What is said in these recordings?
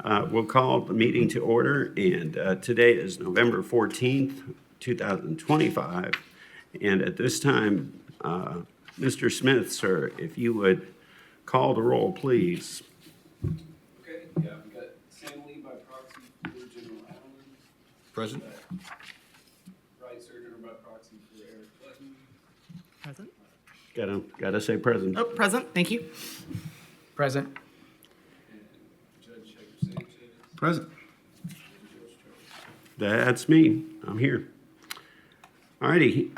We'll call the meeting to order, and today is November 14th, 2025. And at this time, Mr. Smith, sir, if you would call the roll, please. Okay, yeah, we got Sam Lee by proxy for General Allen. Present. Wright Surgeon by proxy for Eric Button. Present. Gotta say present. Oh, present. Thank you. Present. And Judge Hector Sanchez. Present. And Judge Charles. That's me. I'm here. All righty.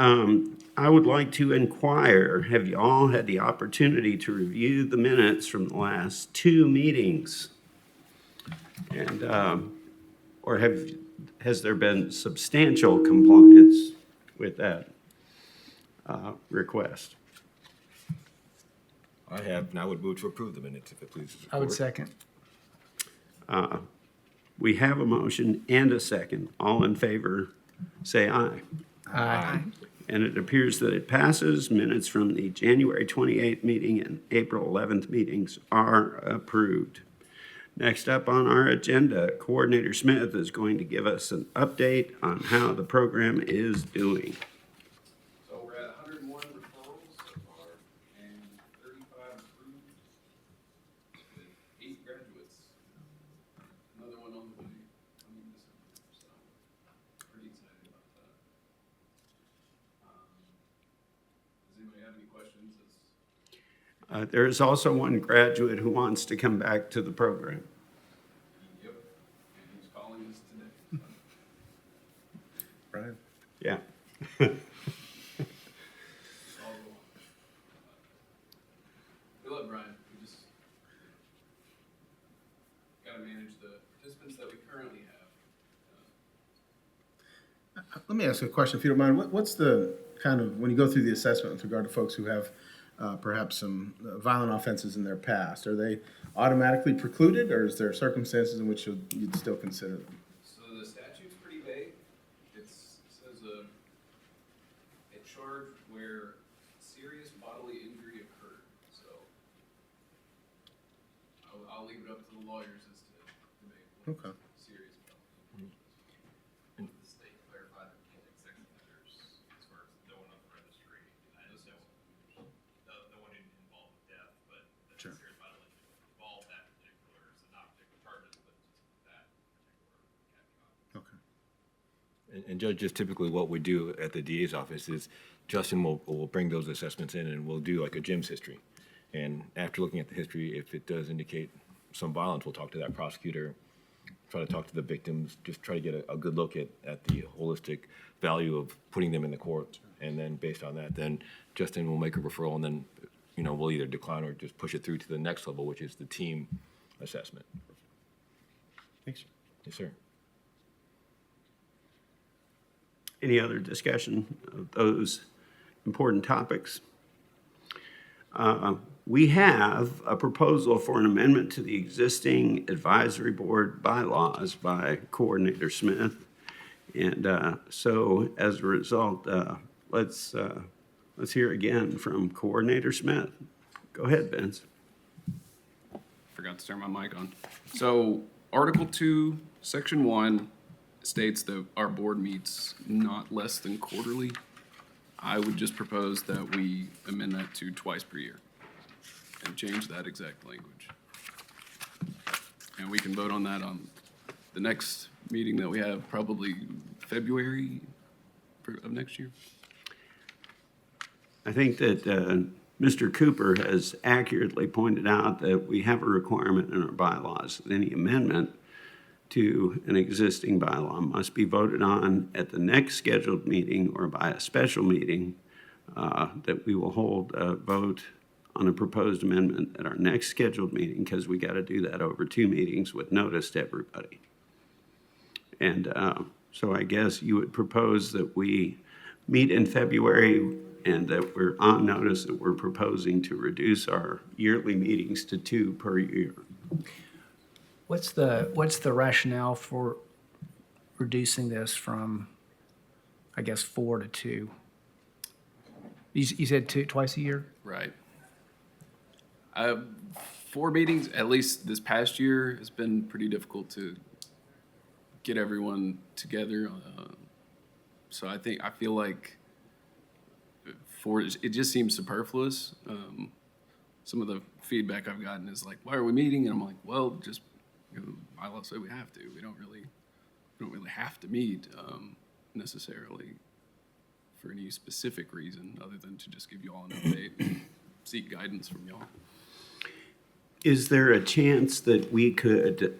I would like to inquire, have you all had the opportunity to review the minutes from the last two meetings? And, or has there been substantial compliance with that request? I have, and I would move to approve the minutes if it pleases the I would court. second. We have a motion and a second. All in favor, say aye. Aye. And it appears that it passes. Minutes from the January 28th meeting and April 11th meetings are approved. Next up on our agenda, Coordinator Smith is going to give us an update on how the program is doing. So we're at 101 referrals so far and 35 approved with 8 graduates. Another one on the way coming December, so pretty excited about that. Does anybody have any questions? There is also one graduate who wants to come back to the program. Yep, and he's calling us today. Brian? Yeah. All go on. We love Brian. We just gotta manage the participants that we currently have. Let me ask you a question, if you don't mind. What's the kind of, when you go through the assessment with regard to folks who have perhaps some violent offenses in their past, are they automatically precluded, or is there circumstances in which you'd still consider them? So the statute's pretty vague. It says a charge where serious bodily injury occurred. So I'll leave it up to the lawyers as to debate what Okay. serious bodily injury. The state clarified that we can't take section letters as far as no one on the registry. I understand the one involved with death, but the Sure. serious bodily injury involved that particular, so not particular charges, but just that particular caveat. Okay. And Judge, just typically what we do at the DA's office is Justin will bring those assessments in and we'll do like a Jim's history. And after looking at the history, if it does indicate some violence, we'll talk to that prosecutor, try to talk to the victims, just try to get a good look at the holistic value of putting them in the court. And then based on that, then Justin will make a referral and then, we'll either decline or just push it through to the next level, which is the team assessment. Thanks. Yes, sir. Any other discussion of those important topics? We have a proposal for an amendment to the existing advisory board bylaws by Coordinator Smith. And so as a result, let's hear again from Coordinator Smith. Go ahead, Vince. Forgot to turn my mic on. So Article 2, Section 1 states that our board meets not less than quarterly. I would just propose that we amend that to twice per year and change that exact language. And we can vote on that on the next meeting that we have, probably February of next year. I think that Mr. Cooper has accurately pointed out that we have a requirement in our bylaws that any amendment to an existing bylaw must be voted on at the next scheduled meeting or by a special meeting, that we will hold a vote on a proposed amendment at our next scheduled meeting, because we got to do that over 2 meetings with notice to everybody. And so I guess you would propose that we meet in February and that we're on notice that we're proposing to reduce our yearly meetings to 2 per year. What's the rationale for reducing this from, I guess, 4 to 2? You said twice a year? Right. 4 meetings, at least this past year, has been pretty difficult to get everyone together. So I feel like it just seems superfluous. Some of the feedback I've gotten is like, why are we meeting? And I'm like, well, just, bylaws say we have to. We don't really have to meet necessarily for any specific reason other than to just give you all an update and seek guidance from y'all. Is there a chance that we could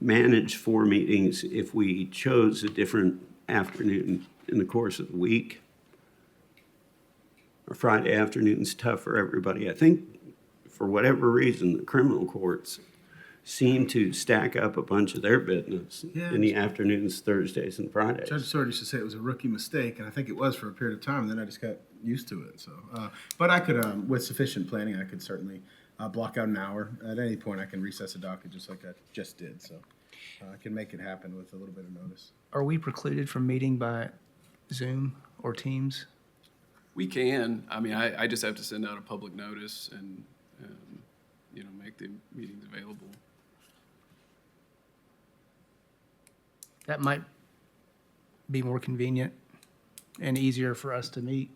manage 4 meetings if we chose a different afternoon in the course of the week? Or Friday afternoon's tough for everybody. I think for whatever reason, the criminal courts seem to stack up a bunch of their business in the afternoons, Thursdays and Fridays. Judge Sawyer used to say it was a rookie mistake, and I think it was for a period of time, and then I just got used to it. So, but I could, with sufficient planning, I could certainly block out an hour. At any point, I can recess a docket just like I just did. So I can make it happen with a little bit of notice. Are we precluded from meeting by Zoom or Teams? We can. I mean, I just have to send out a public notice and, make the meetings available. That might be more convenient and easier for us to meet.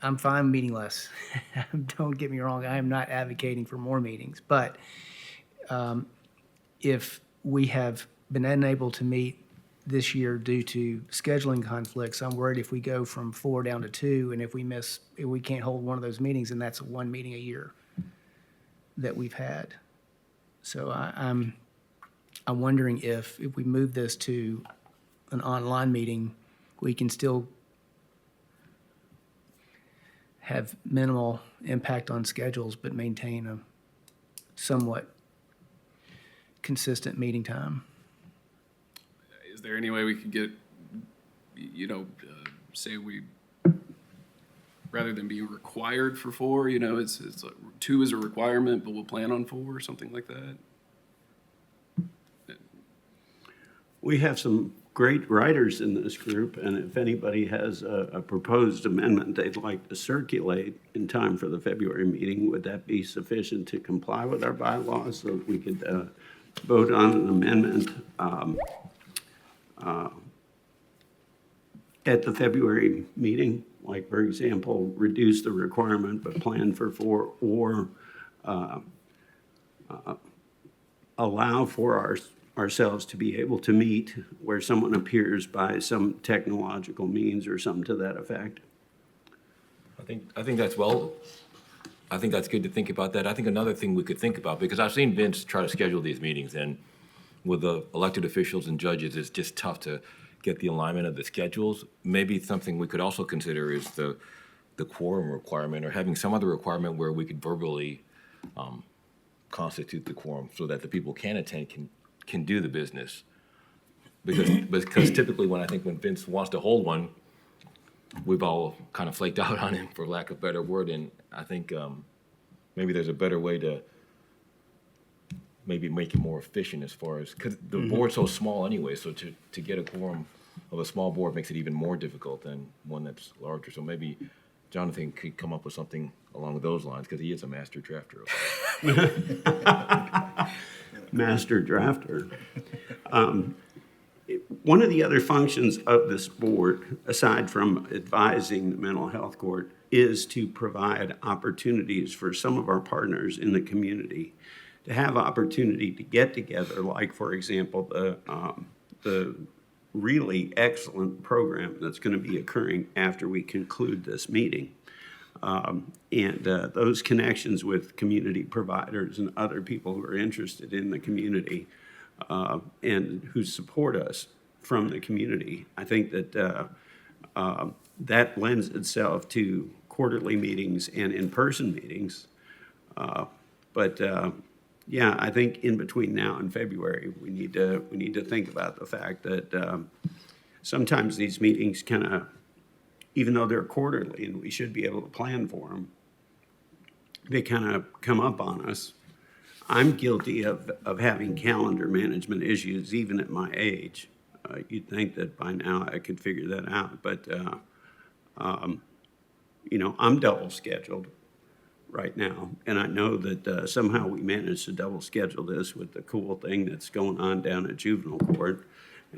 I'm fine meeting less. Don't get me wrong, I am not advocating for more meetings, but if we have been unable to meet this year due to scheduling conflicts, I'm worried if we go from 4 down to 2, and if we can't hold one of those meetings, and that's 1 meeting a year that we've had. So I'm wondering if we move this to an online meeting, we can still have minimal impact on schedules, but maintain a somewhat consistent meeting time. Is there any way we could get, say we, rather than being required for 4, it's like 2 is a requirement, but we'll plan on 4 or something like that? We have some great writers in this group, and if anybody has a proposed amendment they'd like to circulate in time for the February meeting, would that be sufficient to comply with our bylaws so that we could vote on an amendment at the February meeting? Like, for example, reduce the requirement but plan for 4, or allow for ourselves to be able to meet where someone appears by some technological means or something to that effect. I think that's I think that's good to think about that. I think another thing we could think about, because I've seen Vince try to schedule these meetings, and with the elected officials and judges, it's just tough to get the alignment of the schedules. Maybe something we could also consider is the quorum requirement, or having some other requirement where we could verbally constitute the quorum so that the people can attend, can do the business. Because typically when Vince wants to hold one, we've all kind of flaked out on him, for lack of a better word. And I think maybe there's a better way to maybe make it more efficient, as far as, because the board's so small anyway, so to get a quorum of a small board makes it even more difficult than one that's larger. So maybe Jonathan could come up with something along those lines, because he is a master drafter. Master drafter. One of the other functions of this board, aside from advising the mental health court, is to provide opportunities for some of our partners in the community to have opportunity to get together, like, for example, the really excellent program that's going to be occurring after we conclude this meeting. And those connections with community providers and other people who are interested in the community and who support us from the community. I think that that lends itself to quarterly meetings and in-person meetings. Yeah, I think in between now and February, we need to think about the fact that sometimes these meetings kind of, even though they're quarterly and we should be able to plan for them, they kind of come up on us. I'm guilty of having calendar management issues even at my age. You'd think that by now I could figure that out, but I'm double scheduled right now, and I know that somehow we managed to double schedule this with the cool thing that's going on down at juvenile court.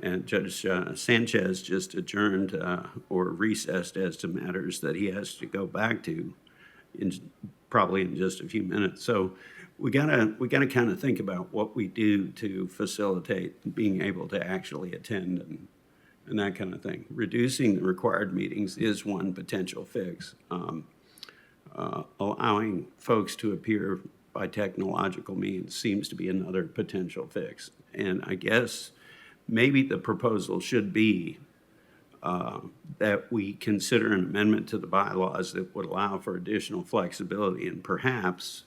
And Judge Sanchez just adjourned or recessed as to matters that he has to go back to probably in just a few minutes. So we gotta kind of think about what we do to facilitate being able to actually attend and that kind of thing. Reducing the required meetings is one potential fix. Allowing folks to appear by technological means seems to be another potential fix. And I guess maybe the proposal should be that we consider an amendment to the bylaws that would allow for additional flexibility, and perhaps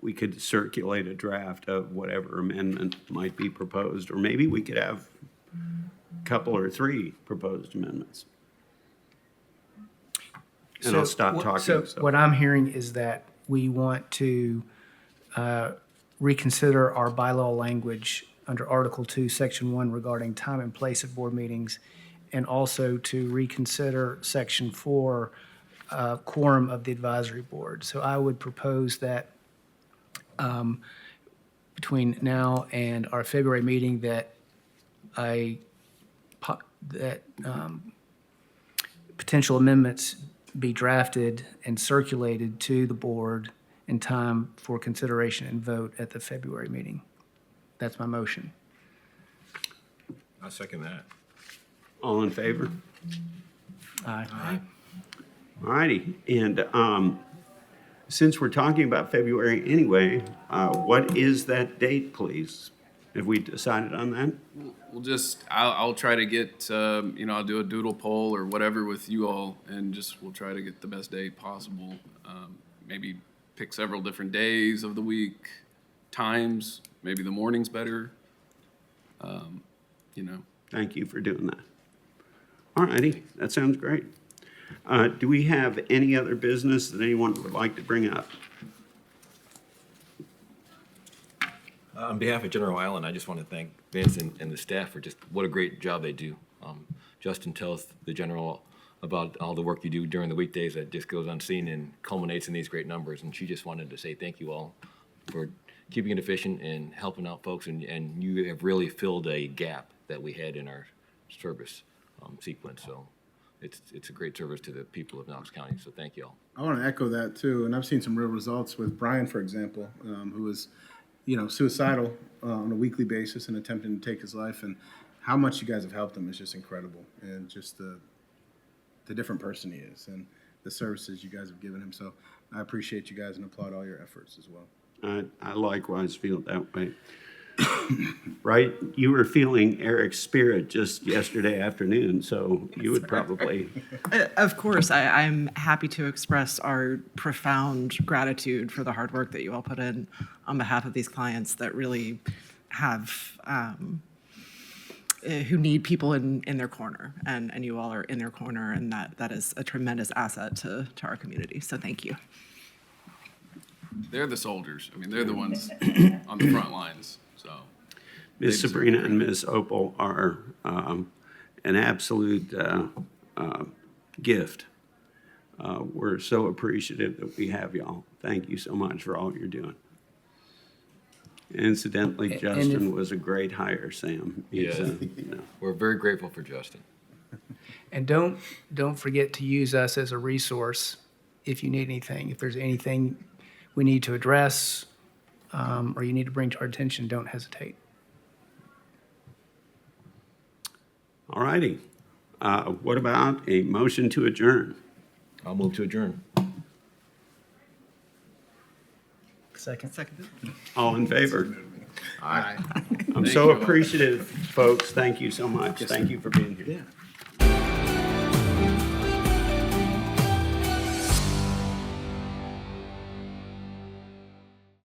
we could circulate a draft of whatever amendment might be proposed, or maybe we could have a couple or three proposed amendments. And I'll stop talking. So what I'm hearing is that we want to reconsider our bylaw language under Article 2, Section 1 regarding time and place of board meetings, and also to reconsider Section 4, quorum of the advisory board. So I would propose that between now and our February meeting that potential amendments be drafted and circulated to the board in time for consideration and vote at the February meeting. That's my motion. I second that. All in favor? Aye. All righty. And since we're talking about February anyway, what is that date, please? Have we decided on that? We'll just, I'll try to get, I'll do a doodle poll or whatever with you all, and we'll try to get the best date possible. Maybe pick several different days of the week, times, maybe the morning's better. Thank you for doing that. All righty, that sounds great. Do we have any other business that anyone would like to bring up? On behalf of General Allen, I just want to thank Vince and the staff for just what a great job they do. Justin tells the general about all the work you do during the weekdays that just goes unseen and culminates in these great numbers. And she just wanted to say thank you all for keeping it efficient and helping out folks. And you have really filled a gap that we had in our service sequence. So it's a great service to the people of Knox County. So thank you all. I want to echo that too, and I've seen some real results with Brian, for example, who was, suicidal on a weekly basis and attempting to take his life, and how much you guys have helped him is just incredible, and just the different person he is and the services you guys have given him. So I appreciate you guys and applaud all your efforts as well. I likewise feel that way. Right? You were feeling Eric's spirit just yesterday afternoon, so you would probably. Of course, I'm happy to express our profound gratitude for the hard work that you all put in on behalf of these clients that really have, who need people in their corner, and you all are in their corner, and that is a tremendous asset to our community. So thank you. They're the soldiers. I mean, they're the ones on the front lines, so. Ms. Sabrina and Ms. Opal are an absolute gift. We're so appreciative that we have y'all. Thank you so much for all you're doing. Incidentally, Justin was a great hire, Sam. He's, We're very grateful for Justin. And don't forget to use us as a resource if you need anything. If there's anything we need to address or you need to bring to our attention, don't hesitate. All righty. What about a motion to adjourn? I'll move to adjourn. Second. All in favor? Aye. I'm so appreciative, folks. Thank you so much. Thank you for being here.